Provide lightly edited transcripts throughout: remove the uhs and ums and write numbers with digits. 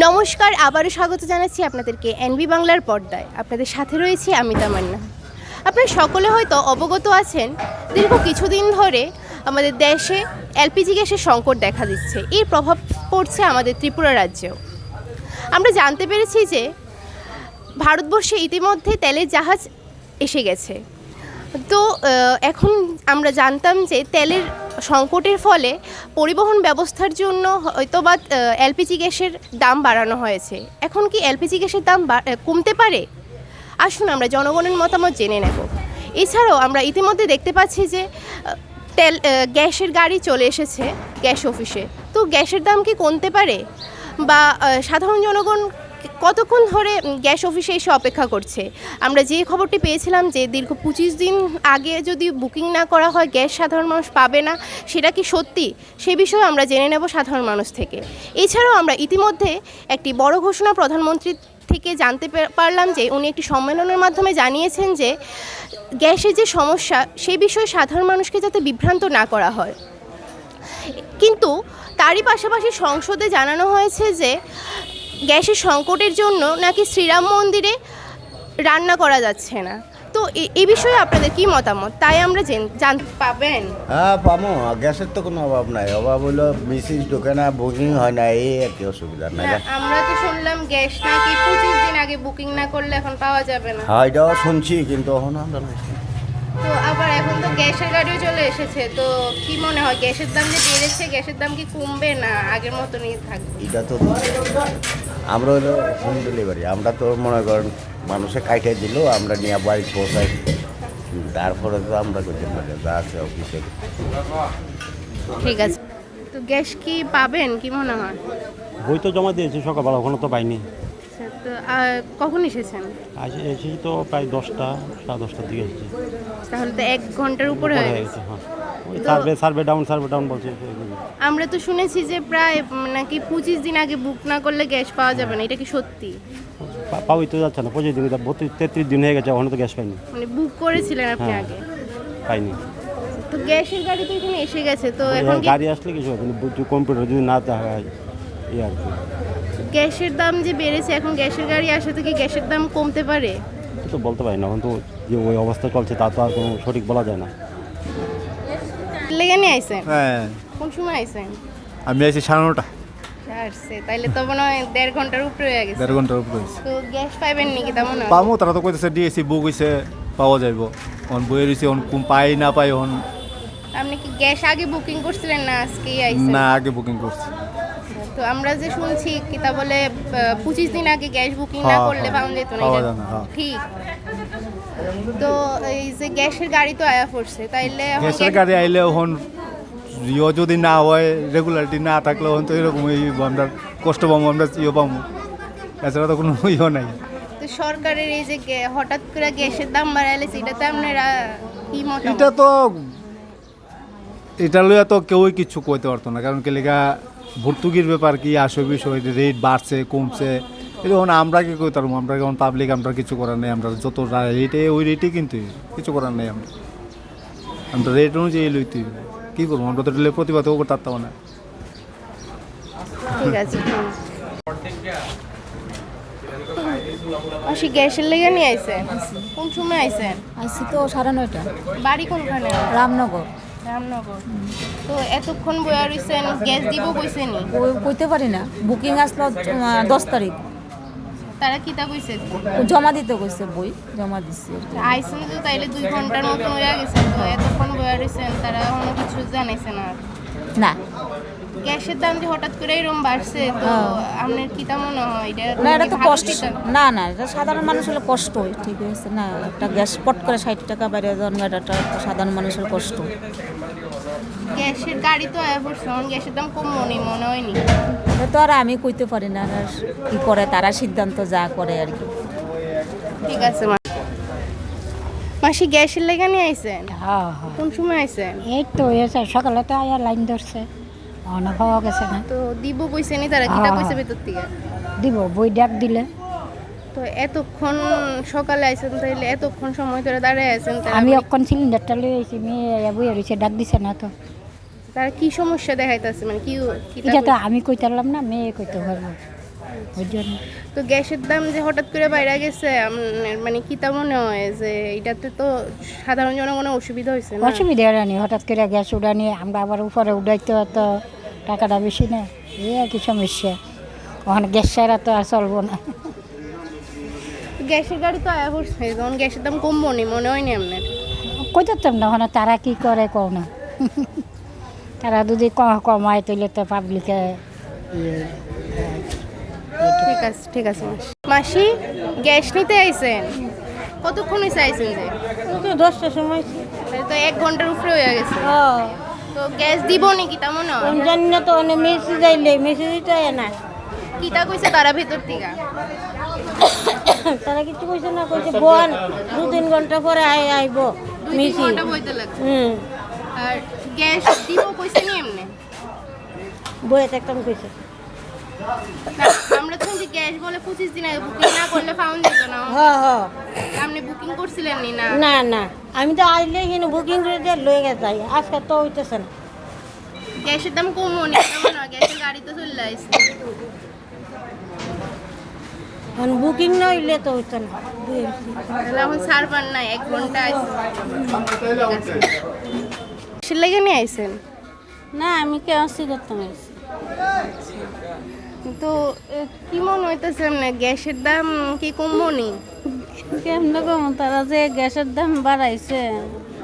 নমস্কার, আবারও স্বাগত জানাচ্ছি আপনাদেরকে এনবি বাংলার পর্দায়। আপনাদের সাথে রয়েছি আমি তামান্না। আপনারা সকলে হয়তো অবগত আছেন, দীর্ঘ কিছুদিন ধরে আমাদের দেশে এলপিজি গ্যাসের সংকট দেখা দিচ্ছে। এর প্রভাব পড়ছে আমাদের ত্রিপুরা রাজ্যেও। আমরা জানতে পেরেছি যে ভারতবর্ষে ইতিমধ্যে তেলের জাহাজ এসে গেছে। তো এখন আমরা জানতাম যে তেলের সংকটের ফলে পরিবহন ব্যবস্থার জন্য হয়তোবা এলপিজি গ্যাসের দাম বাড়ানো হয়েছে। এখন কি এলপিজি গ্যাসের দাম কমতে পারে? আসুন আমরা জনগণের মতামত জেনে নেব। এছাড়াও আমরা ইতিমধ্যে দেখতে পাচ্ছি যে গ্যাসের গাড়ি চলে এসেছে গ্যাস অফিসে। তো গ্যাসের দাম কি কমতে পারে, বা সাধারণ জনগণ কতক্ষণ ধরে গ্যাস অফিসে এসে অপেক্ষা করছে? আমরা যে খবরটি পেয়েছিলাম যে দীর্ঘ 25 দিন আগে যদি বুকিং না করা হয় গ্যাস সাধারণ মানুষ পাবে না, সেটা কি সত্যি? সে বিষয়ে আমরা জেনে নেব সাধারণ মানুষ থেকে। এছাড়াও আমরা ইতিমধ্যে একটি বড় ঘোষণা প্রধানমন্ত্রী থেকে জানতে পারলাম যে উনি একটি সম্মেলনের মাধ্যমে জানিয়েছেন যে গ্যাসের যে সমস্যা সেই বিষয়ে সাধারণ মানুষকে যাতে বিভ্রান্ত না করা হয়। কিন্তু তারই পাশাপাশি সংসদে জানানো হয়েছে যে গ্যাসের সংকটের জন্য নাকি শ্রীরাম মন্দিরে রান্না করা যাচ্ছে না। তো এই বিষয়ে আপনাদের কি মতামত, তাই আমরা জানতে পাবেন? হ্যাঁ, পাবো। গ্যাসের তো কোনো অভাব নাই। অভাব হলো মিসিজ ঢোকে না, বুকিং হয় না, এই আর কি অসুবিধা নাই। আমরা তো শুনলাম গ্যাস নাকি 25 দিন আগে বুকিং না করলে এখন পাওয়া যাবে না। হ্যাঁ, এটাও শুনছি, কিন্তু এখন আমরা তো আবার এখন তো গ্যাসের গাড়িও চলে এসেছে। তো কি মনে হয়, গ্যাসের দাম যে বেড়েছে, গ্যাসের দাম কি কমবে না আগের মতনই থাকবে? এটা তো আমরা হলো হোম ডেলিভারি। আমরা তো মনে করেন মানুষে কাইটে দিল, আমরা নিয়ে বাড়ি পৌঁছাই, তারপরে তো আমরা করতে পারি যা আছে অফিসে। ঠিক আছে। তো গ্যাস কি পাবেন কি মনে হয়? বই তো জমা দিয়েছি সকালবেলা, ওখানে তো পাইনি। তো কখন এসেছেন? এসেছি তো প্রায় 10টা, 10:30টার দিকে এসেছি। তাহলে তো 1 ঘন্টার উপরে হয়ে গেছে। হ্যাঁ, ওই সার্ভে ডাউন বলছে। আমরা তো শুনেছি যে প্রায় নাকি 25 দিন আগে বুক না করলে গ্যাস পাওয়া যাবে না, এটা কি সত্যি? পাওয়াই তো যাচ্ছে না, 25 দিন, 33 দিন হয়ে গেছে, ওখানে তো গ্যাস পাইনি। মানে বুক করেছিলেন আপনি হ্যাঁ, আগে? পাইনি। তো গ্যাসের গাড়ি তো এখানে এসে গেছে, তো এখন গাড়ি আসলে কিছু হবে না, কম্পিউটার যদি না দেখা হয় এই আর কি। গ্যাসের দাম যে বেড়েছে, এখন গ্যাসের গাড়ি আসাতে কি গ্যাসের দাম কমতে পারে? তো বলতে পারি না, এখন তো যে ওই অবস্থা চলছে তা তো আর কোনো সঠিক বলা যায় না। লেগে নিয়ে আইছেন? হ্যাঁ, কোন সময় আইছেন? আমি আইছি 9:30। আসছে তাইলে তো মনে হয় 1.5 ঘন্টার উপরে হয়ে গেছে। 1.5 ঘন্টার উপরে হয়েছে। তো গ্যাস পাইবেন নাকি তেমন? পাবো, তারা তো কইতেছে ডিএসি বুক হয়েছে, পাওয়া যাইব। অন বইয়ের হয়েছে, অন পাই না পাই। অন আপনি কি গ্যাস আগে বুকিং করছিলেন না আজকেই আইছেন? না, আগে বুকিং করছি। তো আমরা যে শুনছি কি তা বলে 25 দিন আগে গ্যাস বুকিং না হ্যাঁ, করলে হ্যাঁ, পাওয়া যেত না, পাওয়া এটা যায় না, হ্যাঁ। ঠিক? তো এই যে গ্যাসের গাড়ি তো আয়া পড়ছে, তাইলে এখন গ্যাসের গাড়ি আইলে এখন যদি না হয়, রেগুলারিটি না থাকলে এখন তো এরকমই আমরা কষ্ট পাবো, আমরা পাবো। এছাড়া তো কোনো নাই। তো সরকারের এই যে হঠাৎ করে গ্যাসের দাম বাড়াইলে সেটাতে আপনারা কি মতামত? এটা লইয়া তো কেউই কিছু কইতে পারতো না, কারণ কেলিকা ভর্তুকির ব্যাপার কি আসে বিষয়, রেট বাড়ছে কমছে, এটা এখন আমরা কি কইতে পারবো? আমরা এখন পাবলিক, আমরা কিছু করার নেই। আমরা যত রেটে ওই রেটে কিন্তু কিছু করার নেই। আমরা রেট অনুযায়ী লইতে কী করবো? আমরা তো প্রতিবাদও করতে পারতাম না। ঠিক আছে। আসি গ্যাসের লেগে নিয়ে আইছেন? কোন সময় আইছেন? আইসি তো 9:30। বাড়ি কোনখানে? রামনগর। রামনগর। তো এতক্ষণ বয়া রইছেন, গ্যাস দিব কইছেনি? ওই কইতে পারি না, বুকিং আসলো 10 তারিখ। তারা কিতা কইছে? জমা দিতে কইছে, বই জমা দিচ্ছে আর কি। আইছেন তো তাইলে 2 ঘন্টার মতন হয়ে গেছে, তো এতক্ষণ বয়া রইছেন, তারা এখনো কিছু জানাইছে না? না গ্যাসের দাম যে হঠাৎ করে এরকম বাড়ছে, তো আপনার কিতা মনে হয় না, এটা তো কষ্ট। না না, এটা সাধারণ মানুষ হলে কষ্ট হয়, ঠিক আছে না? একটা গ্যাস পট করে 60 টাকা বাইরে যাওয়ার, এটা সাধারণ মানুষের কষ্ট। গ্যাসের গাড়ি তো এখন গ্যাসের দাম কম মনে হয়নি। এটা তো আর আমি কইতে পারি না, আর কি করে তারা সিদ্ধান্ত যা করে আর কি। ঠিক আছে। মাসি গ্যাসের লেগে নিয়ে আইছেন? হ্যাঁ হ্যাঁ, কোন সময় আইছেন? এই তো এসে সকালে তো আয়া লাইন ধরছে, অনেক হওয়া গেছে না। তো দিব কইছেনি তারা? কিতা কইছে ভেতর থেকে? দিব, বই ডাক দিলে। তো এতক্ষণ সকালে আইছেন, তাইলে এতক্ষণ সময় ধরে দাঁড়ায় আছেন, আমি অক্ষণ সিলিন্ডারটা লই আইছি, মেয়ে বই রয়েছে, ডাক দিছে না তো। তারা কি সমস্যা দেখাইতেছে, মানে কি এটা তো আমি কইতে পারলাম না, মেয়ে কইতে পারবো। ওই জন্য তো গ্যাসের দাম যে হঠাৎ করে বাইরে গেছে আপনার মানে কি তা মনে হয় যে এটাতে তো সাধারণ জনগণের অসুবিধা হয়েছে না? অসুবিধা নেই, হঠাৎ করে গ্যাস উড়ানি আমরা আবার উপরে উঠাইতে তো টাকাটা বেশি না, এই আর কি সমস্যা। ওখানে গ্যাস ছাড়া তো আর চলবো না। গ্যাসের গাড়ি তো আয়া পড়ছে, যখন গ্যাসের দাম কমবো নি মনে হয়নি আপনার? কই যেতাম না ওখানে, তারা কি করে কও না। তারা যদি কমায় তাহলে তো পাবলিকে ঠিক আছে মাসি গ্যাস নিতে আইছেন? কতক্ষণ হয়েছে আইছেন যে? 10টার সময় তাহলে তো 1 ঘন্টার উপরে হয়ে গেছে। তো গ্যাস দিব নাকি তা মনে হয়? জানি না তো অনেক মেসেজ আইলে মেসেজটা না কি তা কইছে তারা ভেতর থেকে? তারা কিছু কইছে না, কইছে বোন 2-3 ঘন্টা পরে আইব 2-3 মেসেজ। ঘন্টা বইতে লাগছে। আর গ্যাস দিব কইছে নি এমনি? বইতে একদম কইছে না, আমরা তো যে গ্যাস বলে 25 দিন আগে বুকিং না করলে ফাউন্ড দিত না। হ্যাঁ আপনি বুকিং করছিলেন নি না? না না, আমি তো আইলে এখানে বুকিং করে দিয়ে লয়ে গেছে, আজকে তো হইতেছে না। গ্যাসের দাম কমও নি তেমন না, গ্যাসের গাড়ি তো চলে আইছে। এখন বুকিং না হইলে তো হইতো না। তাহলে এখন সার্ভার নাই, 1 ঘন্টা আইছে। গ্যাসের লেগে নিয়ে আইছেন? না, আমি কেওয়াসি করতাম। তো কি মনে হইতেছে না গ্যাসের দাম কি কমবো নি? কেমনে কম, তারা যে গ্যাসের দাম বাড়াইছে।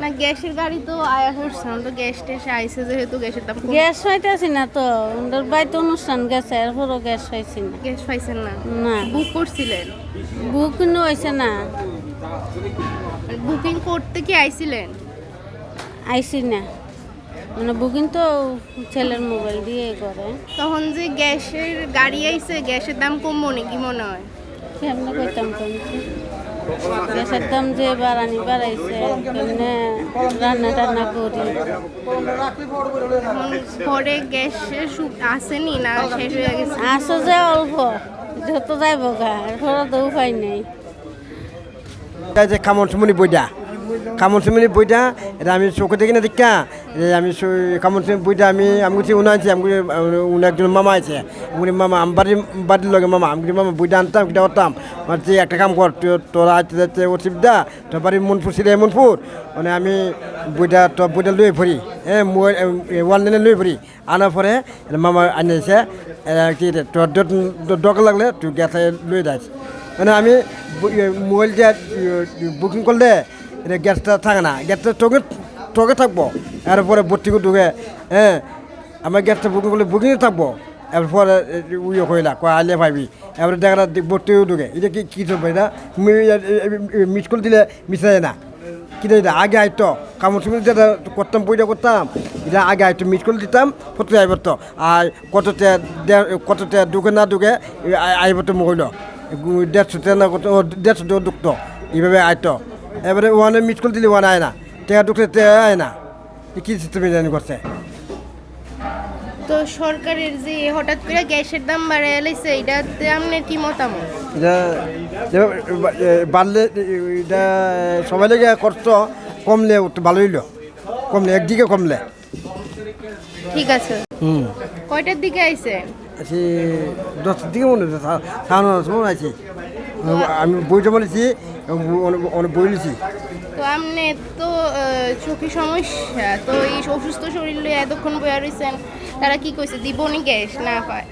না গ্যাসের গাড়ি তো আয়া করছে, তো গ্যাস টেস আইছে যেহেতু গ্যাসের দাম কম। গ্যাস পাইতেছি না তো, ওদের বাড়িতে অনুষ্ঠান গেছে, এরপরও গ্যাস পাইছি না। গ্যাস পাইছেন না? না, বুক করছিলেন? বুকিং হয়েছে না, বুকিং করতে কি আইছিলেন? আইসি না, মানে বুকিং তো ছেলের মোবাইল দিয়ে করে। তখন যে গ্যাসের গাড়ি আইছে গ্যাসের দাম কমবো নি কি মনে হয়? কেমনে করতাম কমছে, গ্যাসের দাম যে বাড়াইছে, কেমনে রান্না টান্না করি। এখন ঘরে গ্যাসের সুখ আসেনি না শেষ হয়ে গেছে? আসো যে অল্প, যত যাইব গা, এরপর তো উপায় নেই। এই যে কামনসুমনি বইটা এটা আমি চোখে দেখি না দেখা, আমি কামনসুমনি বইটা আমি উনা আছি, উনি একজন মামা আছে, উনি মামা বাড়ির লগে মামা, আমি মামা বইটা আনতাম কিটা করতাম, যে একটা কাম কর তোরা আসতে যাচ্ছে অসুবিধা, তোর বাড়ির মনপুর ছিল মনপুর, মানে আমি বইটা লুয়ে ফরি, হ্যাঁ অনলাইনে লুয়ে ফরি, আনার পরে মামা আনিয়েছে কি তোর দরকার লাগলে তুই গ্যাসে লুয়ে যাস, মানে আমি মোবাইল যে বুকিং করলে এটা গ্যাসটা থাকে না, গ্যাসটা টকে থাকবো, এরপরে ভর্তি করে ঢুকে, হ্যাঁ আমার গ্যাসটা বুকিং করলে বুকিংয়ে থাকবো, এরপরে ইয়ে কইলা কয় আইলে পাইবি, এবারে দেখা ভর্তিও ঢুকে, এটা কি চলবে, এটা মিস করে দিলে মিস যায় না, কিন্তু এটা আগে আইতো কামড় সুমনি যেটা করতাম বইটা করতাম, এটা আগে আইতো মিস করে দিতাম ফটো আইব তো, আর কতটা ঢুকে না ঢুকে আইব তো মহিল 150 না কত 150 ঢুকতো, এইভাবে আইতো, এবারে ওয়ানে মিস করে দিলে ওয়ান আয় না, টেকা ঢুকলে টেকা আয় না, কি সিস্টেমে জানি করছে। তো সরকারের যে হঠাৎ করে গ্যাসের দাম বাড়ায় এলাইছে এটাতে আপনার কি মতামত? এটা বাড়লে এটা সবাই লেগে কষ্ট কমলে ভালো হইলো, কমলে একদিকে কমলে। ঠিক আছে, কয়টার দিকে আইছেন? আছি 10টার দিকে মনে হচ্ছে, সাড়ে 9টার সময় আছি, আমি বইটা বলেছি অনেক বই লিছি। তো আপনি তো চোখের সমস্যা, তো এই অসুস্থ শরীর লয়ে এতক্ষণ বইয়া রয়েছেন, তারা কি কইছে দিবনি গ্যাস না পায়?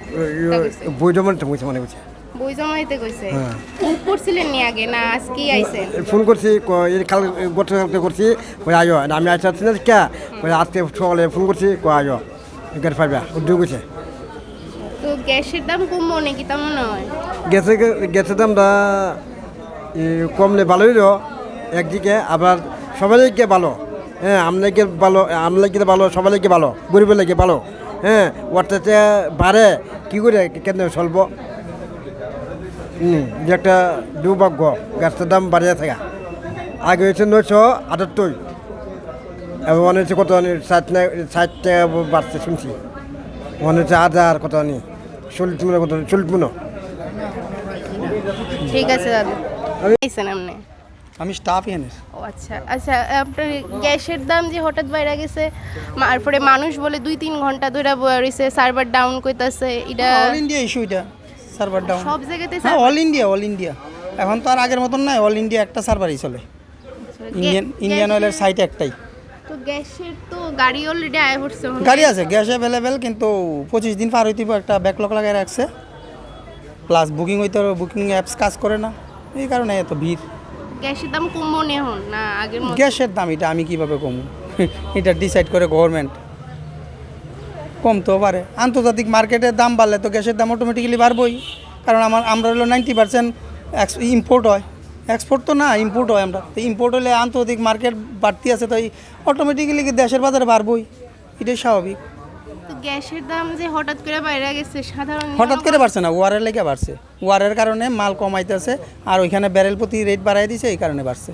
বইটা মনে মনে করছে, বই জমাইতে কইছে। বুক করছিলেন নি আগে না আজকেই আইছেন? ফোন করছি গতকালকে করছি, কই আয়ো, আমি আসছি না কে, আজকে সকালে ফোন করছি কই আয়ো গ্যাস পাইবা ঢুকেছে। তো গ্যাসের দাম কমবো নাকি তা মনে হয়? গ্যাসের দামটা কমলে ভালো হইলো একদিকে, আবার সবাই লেগে ভালো, হ্যাঁ আমলাকে ভালো, সবাই লেগে ভালো, গরিবের লেগে ভালো, হ্যাঁ ওটাতে বাড়ে কী করে কেন চলব, যে একটা দুর্ভাগ্য গ্যাসের দাম বাড়িয়ে থাকা, আগে হয়েছে 978, এবং মনে হচ্ছে কত 60 টাকা বাড়ছে শুনছি, মনে হচ্ছে 1000 কত নি 40 কত 40। ঠিক আছে দাদা, আইছেন আপনি? আমি স্টাফ এনে। ও আচ্ছা আচ্ছা, আপনার গ্যাসের দাম যে হঠাৎ বাইরে গেছে, তারপরে মানুষ বলে 2-3 ঘন্টা ধরে বয়ে রয়েছে, সার্ভার ডাউন কইতাছে, এটা অল ইন্ডিয়া ইস্যু, এটা সার্ভার ডাউন। সব জায়গাতে হ্যাঁ, অল ইন্ডিয়া এখন তো আর আগের মতন নাই, অল ইন্ডিয়া একটা সার্ভারই চলে। ইন্ডিয়ান অয়েলের সাইট একটাই। তো গ্যাসের তো গাড়ি অলরেডি আয় হচ্ছে গাড়ি আছে, গ্যাস অ্যাভেলেবেল, কিন্তু 25 দিন পার হইতে একটা ব্যাকলগ লাগাই রাখছে, প্লাস বুকিং হইতে হবে, বুকিং অ্যাপস কাজ করে না, এই কারণে এত ভিড়। গ্যাসের দাম কমবো নি এখন না আগের মতো? গ্যাসের দাম এটা আমি কিভাবে কমু? এটা ডিসাইড করে গভর্নমেন্ট। কমতেও পারে, আন্তর্জাতিক মার্কেটের দাম বাড়লে তো গ্যাসের দাম অটোমেটিক্যালি বাড়বই, কারণ আমরা হলো 90% ইম্পোর্ট হয়, এক্সপোর্ট তো না, ইম্পোর্ট হয়। আমরা তো ইম্পোর্ট হলে আন্তর্জাতিক মার্কেট বাড়তি আছে, তাই অটোমেটিক্যালি দেশের বাজারে বাড়বই, এটাই স্বাভাবিক। তো গ্যাসের দাম যে হঠাৎ করে বাইরে গেছে সাধারণ হঠাৎ করে বাড়ছে না, ওয়ারের লেগে বাড়ছে, ওয়ারের কারণে মাল কমাইতেছে, আর ওইখানে ব্যারেল প্রতি রেট বাড়াই দিছে, এই কারণে বাড়ছে।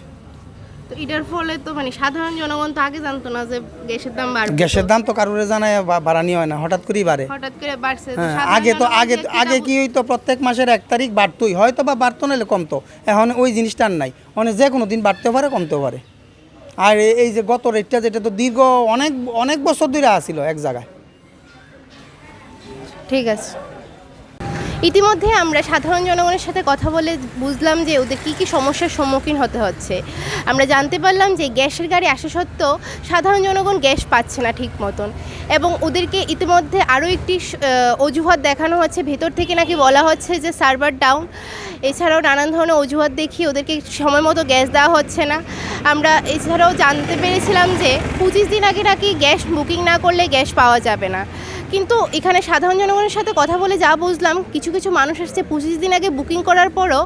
তো এটার ফলে তো মানে সাধারণ জনগণ তো আগে জানতো না যে গ্যাসের দাম বাড়বে। গ্যাসের দাম তো কারোরে জানায় বাড়ানি হয় না, হঠাৎ করেই বাড়ে। হঠাৎ করে বাড়ছে তো হ্যাঁ, সাধারণ আগে তো জনগণ আগে দেখতে আগে না কি হইতো, প্রত্যেক মাসের 1 তারিখ বাড়তোই, হয়তো বা বাড়তো নাহলে কমতো। এখন ওই জিনিসটা আর নাই, মানে যে কোনো দিন বাড়তেও পারে, কমতেও পারে। আর এই যে গত রেটটা, যেটা তো দীর্ঘ অনেক অনেক বছর ধরে আসছিল এক জায়গায়। ঠিক আছে। ইতিমধ্যে আমরা সাধারণ জনগণের সাথে কথা বলে বুঝলাম যে ওদের কী কী সমস্যার সম্মুখীন হতে হচ্ছে। আমরা জানতে পারলাম যে গ্যাসের গাড়ি আসা সত্ত্বেও সাধারণ জনগণ গ্যাস পাচ্ছে না ঠিক মতন, এবং ওদেরকে ইতিমধ্যে আরও একটি অজুহাত দেখানো হচ্ছে, ভেতর থেকে নাকি বলা হচ্ছে যে সার্ভার ডাউন, এছাড়াও নানান ধরনের অজুহাত দেখিয়ে ওদেরকে সময় মতো গ্যাস দেওয়া হচ্ছে না। আমরা এছাড়াও জানতে পেরেছিলাম যে 25 দিন আগে নাকি গ্যাস বুকিং না করলে গ্যাস পাওয়া যাবে না, কিন্তু এখানে সাধারণ জনগণের সাথে কথা বলে যা বুঝলাম, কিছু কিছু মানুষ আসছে 25 দিন আগে বুকিং করার পরও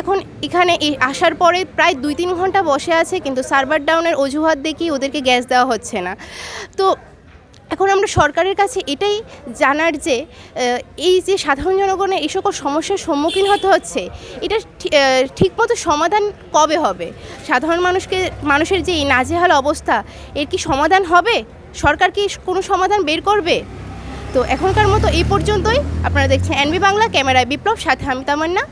এখন এখানে আসার পরে প্রায় 2-3 ঘন্টা বসে আছে, কিন্তু সার্ভার ডাউনের অজুহাত দেখিয়ে ওদেরকে গ্যাস দেওয়া হচ্ছে না। তো এখন আমরা সরকারের কাছে এটাই জানার যে এই যে সাধারণ জনগণের এই সকল সমস্যার সম্মুখীন হতে হচ্ছে, এটা ঠিকমতো সমাধান কবে হবে? সাধারণ মানুষের যে এই নাজেহাল অবস্থা, এর কি সমাধান হবে? সরকার কি কোনো সমাধান বের করবে? তো এখনকার মতো এই পর্যন্তই। আপনারা দেখছেন এনবি বাংলা, ক্যামেরায় বিপ্লব, সাথে আমি তামান্না।